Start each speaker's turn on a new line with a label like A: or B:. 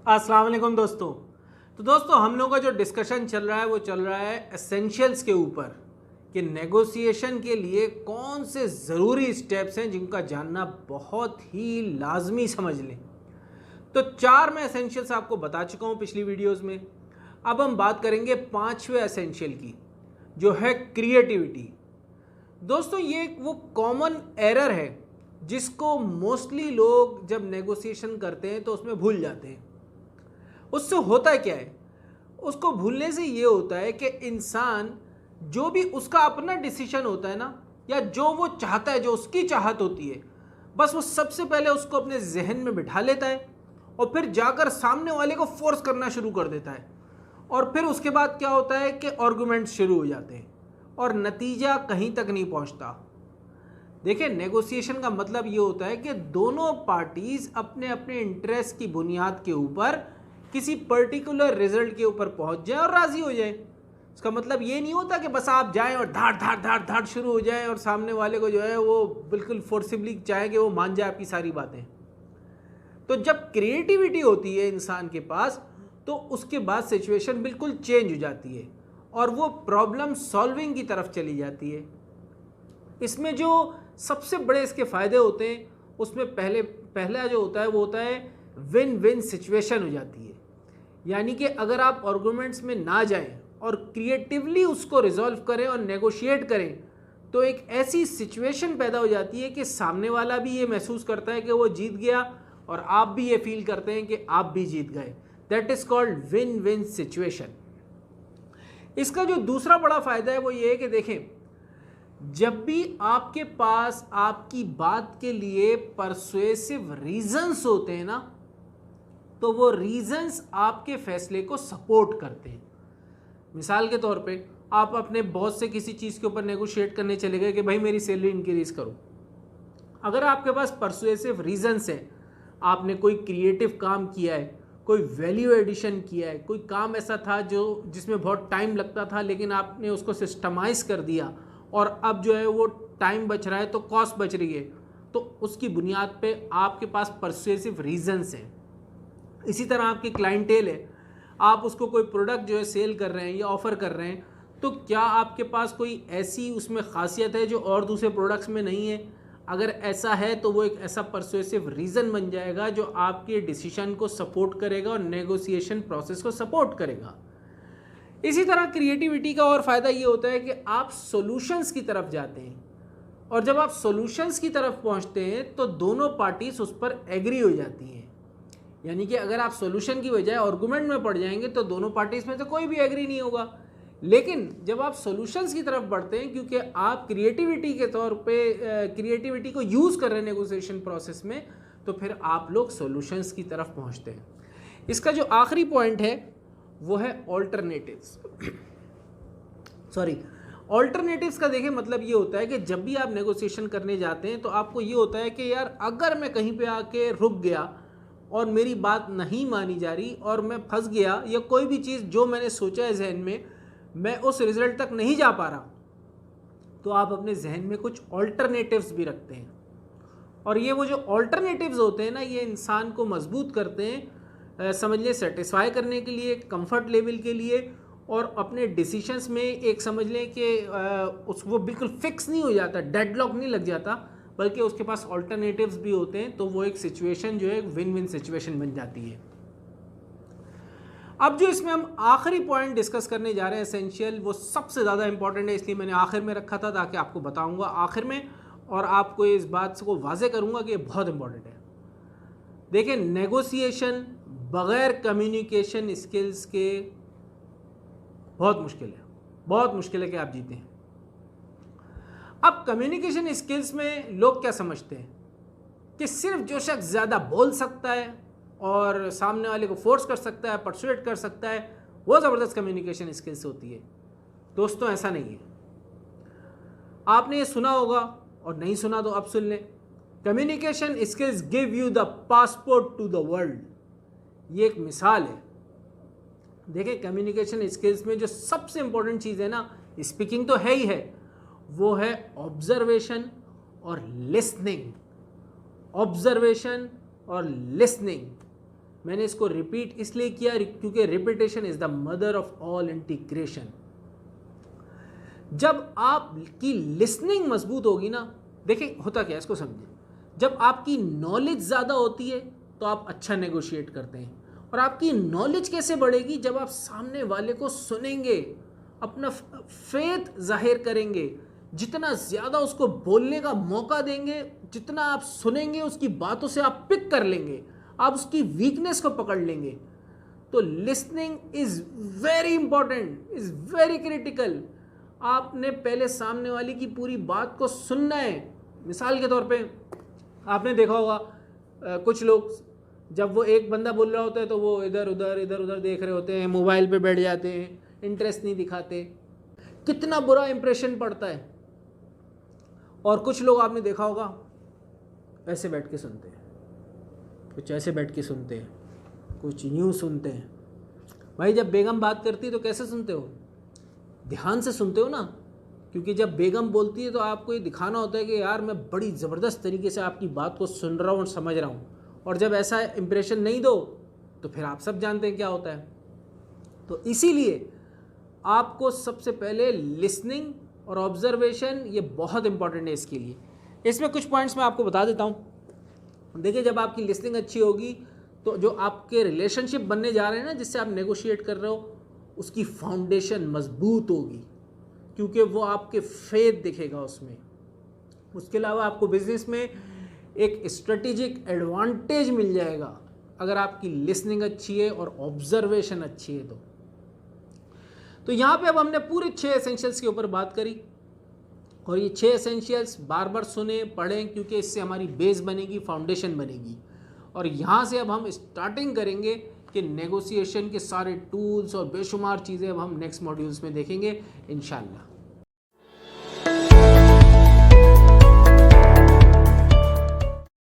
A: अस्सलाम वालेकुम दोस्तों। तो दोस्तों हम लोग का जो डिस्कशन चल रहा है वो चल रहा है एसेंशियल्स के ऊपर कि नेगोशिएशन के लिए कौन से ज़रूरी स्टेप्स हैं जिनका जानना बहुत ही लाजमी समझ लें। तो 4 मैं एसेंशियल्स आपको बता चुका हूँ पिछली वीडियोस में। अब हम बात करेंगे 5वें एसेंशियल की, जो है क्रिएटिविटी। दोस्तों ये एक वो कॉमन एरर है जिसको मोस्टली लोग जब नेगोशिएशन करते हैं तो उसमें भूल जाते हैं। उससे होता है क्या है, उसको भूलने से ये होता है कि इंसान जो भी उसका अपना डिसीजन होता है ना, या जो वो चाहता है, जो उसकी चाहत होती है, बस वो सबसे पहले उसको अपने जहन में बिठा लेता है और फिर जाकर सामने वाले को फोर्स करना शुरू कर देता है। और फिर उसके बाद क्या होता है कि आर्गुमेंट्स शुरू हो जाते हैं और नतीजा कहीं तक नहीं पहुंचता। देखिए, नेगोशिएशन का मतलब ये होता है कि दोनों पार्टीज अपने अपने इंटरेस्ट की बुनियाद के ऊपर किसी पर्टिकुलर रिजल्ट के ऊपर पहुंच जाए और राजी हो जाए। इसका मतलब ये नहीं होता कि बस आप जाएं और धाड़ धाड़ धाड़ धाड़ शुरू हो जाए और सामने वाले को जो है वो बिल्कुल फोर्सिबली चाहे कि वो मान जाए आपकी सारी बातें। तो जब क्रिएटिविटी होती है इंसान के पास तो उसके बाद सिचुएशन बिल्कुल चेंज हो जाती है और वो प्रॉब्लम सॉल्विंग की तरफ चली जाती है। इसमें जो सबसे बड़े इसके फ़ायदे होते हैं उसमें पहला जो होता है वो होता है विन विन सिचुएशन हो जाती है। यानी कि अगर आप आर्गुमेंट्स में ना जाएं और क्रिएटिवली उसको रिजॉल्व करें और नेगोशिएट करें तो एक ऐसी सिचुएशन पैदा हो जाती है कि सामने वाला भी ये महसूस करता है कि वो जीत गया और आप भी ये फील करते हैं कि आप भी जीत गए। That is called win win situation. इसका जो दूसरा बड़ा फ़ायदा है वो ये है कि देखें, जब भी आपके पास आपकी बात के लिए परसुएसिव रीजंस होते हैं ना, तो वो रीजंस आपके फैसले को सपोर्ट करते हैं। मिसाल के तौर पे आप अपने बॉस से किसी चीज़ के ऊपर नेगोशिएट करने चले गए कि भाई मेरी सैलरी इंक्रीज करो। अगर आपके पास परसुएसिव रीजंस है, आपने कोई क्रिएटिव काम किया है, कोई वैल्यू एडिशन किया है, कोई काम ऐसा था जिसमें बहुत टाइम लगता था लेकिन आपने उसको सिस्टमाइज कर दिया और अब जो है वो टाइम बच रहा है तो कॉस्ट बच रही है, तो उसकी बुनियाद पे आपके पास परसुएसिव रीजंस हैं। इसी तरह आपकी क्लाइंटेल है, आप उसको कोई प्रोडक्ट जो है सेल कर रहे हैं या ऑफ़र कर रहे हैं, तो क्या आपके पास कोई ऐसी उसमें खासियत है जो और दूसरे प्रोडक्ट्स में नहीं है? अगर ऐसा है तो वो एक ऐसा परसुएसिव रीज़न बन जाएगा जो आपके डिसीजन को सपोर्ट करेगा और नेगोशिएशन प्रोसेस को सपोर्ट करेगा। इसी तरह क्रिएटिविटी का और फ़ायदा ये होता है कि आप सॉल्यूशंस की तरफ जाते हैं और जब आप सॉल्यूशंस की तरफ पहुंचते हैं तो दोनों पार्टीज उस पर एग्री हो जाती हैं। यानी कि अगर आप सॉल्यूशन की बजाय आर्गुमेंट में पड़ जाएंगे तो दोनों पार्टीज में तो कोई भी एग्री नहीं होगा। लेकिन जब आप सॉल्यूशंस की तरफ बढ़ते हैं, क्योंकि आप क्रिएटिविटी के तौर पे क्रिएटिविटी को यूज़ कर रहे हैं नेगोशिएशन प्रोसेस में, तो फिर आप लोग सॉल्यूशंस की तरफ पहुंचते हैं। इसका जो आखिरी पॉइंट है वो है ऑल्टरनेटिव्स। ऑल्टरनेटिव्स का देखिए मतलब ये होता है कि जब भी आप नेगोशिएशन करने जाते हैं तो आपको ये होता है कि यार अगर मैं कहीं पे आके रुक गया और मेरी बात नहीं मानी जा रही और मैं फंस गया, या कोई भी चीज़ जो मैंने सोचा है जहन में मैं उस रिज़ल्ट तक नहीं जा पा रहा, तो आप अपने जहन में कुछ ऑल्टरनेटिव्स भी रखते हैं। और ये वो जो ऑल्टरनेटिव्स होते हैं ना, ये इंसान को मजबूत करते हैं, समझ लें सेटिस्फाई करने के लिए, कंफर्ट लेवल के लिए, और अपने डिसीशंस में एक समझ लें कि वो बिल्कुल फिक्स नहीं हो जाता, डेडलॉक नहीं लग जाता, बल्कि उसके पास ऑल्टरनेटिव्स भी होते हैं। तो वो एक सिचुएशन जो है विन विन सिचुएशन बन जाती है। अब जो इसमें हम आखिरी पॉइंट डिस्कस करने जा रहे हैं एसेंशियल, वो सबसे ज़्यादा इंपॉर्टेंट है, इसलिए मैंने आखिर में रखा था ताकि आपको बताऊंगा आखिर में और आपको इस बात को वाजे करूंगा कि ये बहुत इंपॉर्टेंट है। देखिए, नेगोशिएशन बगैर कम्युनिकेशन स्किल्स के बहुत मुश्किल है कि आप जीतें। अब कम्युनिकेशन स्किल्स में लोग क्या समझते हैं कि सिर्फ जो शख्स ज़्यादा बोल सकता है और सामने वाले को फोर्स कर सकता है, परसुएट कर सकता है, वो ज़बरदस्त कम्युनिकेशन स्किल्स होती है। दोस्तों ऐसा नहीं है। आपने ये सुना होगा और नहीं सुना तो अब सुन लें। Communication skills give you the passport to the world. ये एक मिसाल है। देखिए, कम्युनिकेशन स्किल्स में जो सबसे इंपॉर्टेंट चीज़ है ना, स्पीकिंग तो है ही है, वो है ऑब्जर्वेशन और लिसनिंग। ऑब्जर्वेशन और लिसनिंग। मैंने इसको रिपीट इसलिए किया क्योंकि repetition is the mother of all integration. जब आपकी लिसनिंग मजबूत होगी ना, देखिए होता क्या है इसको समझें, जब आपकी नॉलेज ज़्यादा होती है तो आप अच्छा नेगोशिएट करते हैं। और आपकी नॉलेज कैसे बढ़ेगी? जब आप सामने वाले को सुनेंगे, अपना फेथ जाहिर करेंगे, जितना ज़्यादा उसको बोलने का मौका देंगे, जितना आप सुनेंगे उसकी बातों से आप पिक कर लेंगे, आप उसकी वीकनेस को पकड़ लेंगे। तो listening is very important, is very critical. आपने पहले सामने वाले की पूरी बात को सुनना है। मिसाल के तौर पे आपने देखा होगा कुछ लोग जब वो एक बंदा बोल रहा होता है तो वो इधर उधर देख रहे होते हैं, मोबाइल पे बैठ जाते हैं, इंटरेस्ट नहीं दिखाते, कितना बुरा इंप्रेशन पड़ता है। और कुछ लोग आपने देखा होगा ऐसे बैठ के सुनते हैं, कुछ ऐसे बैठ के सुनते हैं, कुछ यूँ सुनते हैं। भाई जब बेगम बात करती है तो कैसे सुनते हो? ध्यान से सुनते हो ना, क्योंकि जब बेगम बोलती है तो आपको ये दिखाना होता है कि यार मैं बड़ी ज़बरदस्त तरीके से आपकी बात को सुन रहा हूँ और समझ रहा हूँ। और जब ऐसा इंप्रेशन नहीं दो तो फिर आप सब जानते हैं क्या होता है। तो इसीलिए आपको सबसे पहले लिसनिंग और ऑब्जर्वेशन ये बहुत इंपॉर्टेंट है इसके लिए। इसमें कुछ पॉइंट्स मैं आपको बता देता हूँ। देखिए जब आपकी लिसनिंग अच्छी होगी तो जो आपके रिलेशनशिप बनने जा रहे हैं ना, जिससे आप नेगोशिएट कर रहे हो, उसकी फाउंडेशन मजबूत होगी, क्योंकि वो आपके फेथ दिखेगा उसमें। उसके अलावा आपको बिजनेस में एक स्ट्रेटेजिक एडवांटेज मिल जाएगा अगर आपकी लिसनिंग अच्छी है और ऑब्जर्वेशन अच्छी है। तो यहाँ पे अब हमने पूरे 6 एसेंशियल्स के ऊपर बात करी, और ये 6 एसेंशियल्स बार बार सुने पढ़ें, क्योंकि इससे हमारी बेस बनेगी, फाउंडेशन बनेगी। और यहाँ से अब हम स्टार्टिंग करेंगे कि नेगोशिएशन के सारे टूल्स और बेशुमार चीज़ें अब हम नेक्स्ट मॉड्यूल्स में देखेंगे इंशाल्लाह।